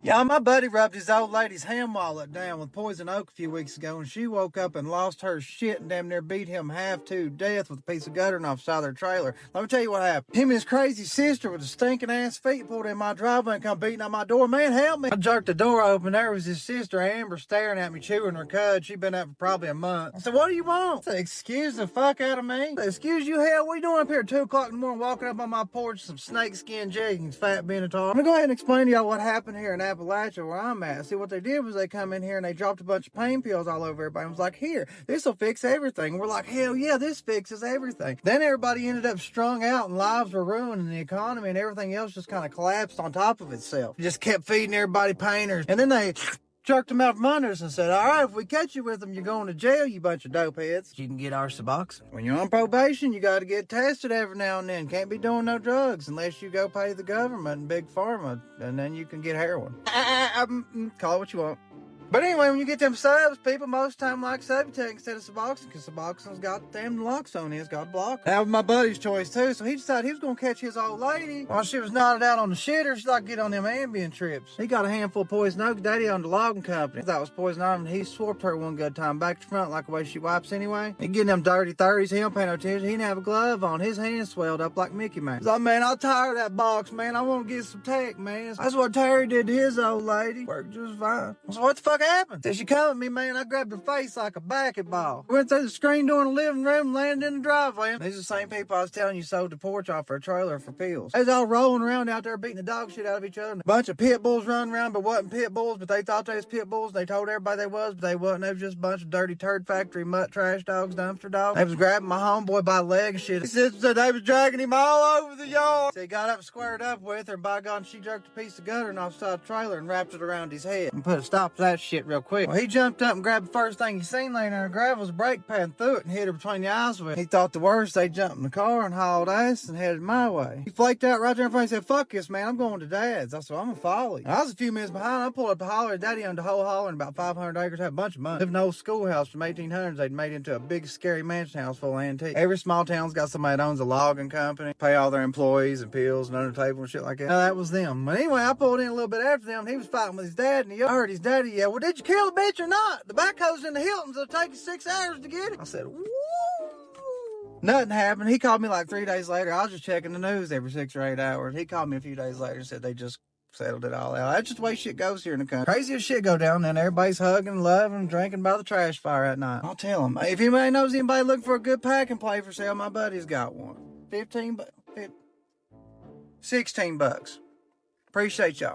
Yeah, my buddy rubbed his old lady's hand wallet down with poison oak a few weeks ago, and she woke up and lost her shit and damn near beat him half to death with a piece of guttering off the side of their trailer. Let me tell you what happened. Him and his crazy sister with the stinking ass feet pulled in my driveway and come beating on my door. Man, help me. I jerked the door open. There was his sister, Amber, staring at me, chewing her cud. She'd been up for probably a month. I said, what do you want? I said, excuse the fuck out of me. I said, excuse you, hell, what are you doing up here at 2 o'clock in the morning walking up on my porch some snakeskin jeggings, fat Benatar? I'm gonna go ahead and explain to y'all what happened here in Appalachia where I'm at. See, what they did was they come in here and they dropped a bunch of pain pills all over everybody and was like, here, this'll fix everything. We're like, hell yeah, this fixes everything. Then everybody ended up strung out and lives were ruined and the economy and everything else just kind of collapsed on top of itself. Just kept feeding everybody painters. And then they jerked them out from under us and said, all right, if we catch you with them, you're going to jail, you bunch of dope heads. You can get our Suboxone. When you're on probation, you got to get tested every now and then. Can't be doing no drugs unless you go pay the government and big pharma, and then you can get heroin. Call it what you want. But anyway, when you get them subs, people most of the time like Subutex instead of Suboxone because Suboxone's got damn naloxone in it. It's got a blocker. That was my buddy's choice too, so he decided he was going to catch his old lady while she was nodded out on the shitter. She's like, get on them Ambien trips. He got a handful of poison oak. Daddy owned a logging company. That was poison oak, and he swapped her one good time back to front like the way she wipes anyway. He getting them dirty 30s. He don't pay no attention. He didn't have a glove on. His hands swelled up like Mickey Mouse. He's like, man, I'm tired of that box, man. I want to get some tech, man. That's what Terry did to his old lady. Worked just fine. So what the fuck happened? Did she come at me, man? I grabbed her face like a basketball. Went through the screen door in the living room and landed in the driveway. These are the same people I was telling you sold the porch off for a trailer for pills. They was all rolling around out there beating the dog shit out of each other. A bunch of pit bulls running around, but wasn't pit bulls, but they thought they was pit bulls. They told everybody they was, but they wasn't. They was just a bunch of dirty turd factory mutt trash dogs, dumpster dogs. They was grabbing my homeboy by the leg and shit. His sister said they was dragging him all over the yard. So he got up and squared up with her, and by God, she jerked a piece of guttering off the side of the trailer and wrapped it around his head and put a stop to that shit real quick. Well, he jumped up and grabbed the first thing he seen laying on the gravel was a brake pad and threw it and hit her between the eyes with it. He thought the worst. They jumped in the car and hauled ass and headed my way. He flaked out right there in front and said, fuck this, man. I'm going to Dad's. I said, I'm gonna follow you. I was a few minutes behind. I pulled up the holler. Daddy owned the whole holler and about 500 acres, had a bunch of money. Lived in an old schoolhouse from 1800s. They'd made into a big, scary mansion house full of antiques. Every small town's got somebody that owns a logging company, pay all their employees and pills and under the table and shit like that. Now, that was them. But anyway, I pulled in a little bit after them. He was fighting with his dad, and I heard his daddy yell, well, did you kill the bitch or not? The backhoe's in the Hiltons. It'll take you 6 hours to get it. I said, woo. Nothing happened. He called me like 3 days later. I was just checking the news every 6 or 8 hours. He called me a few days later and said they just settled it all out. That's just the way shit goes here in the country. Craziest shit go down, then everybody's hugging, loving, drinking by the trash fire at night. I'll tell him. If anybody knows anybody looking for a good pack and play for sale, my buddy's got one. 16 bucks. Appreciate y'all.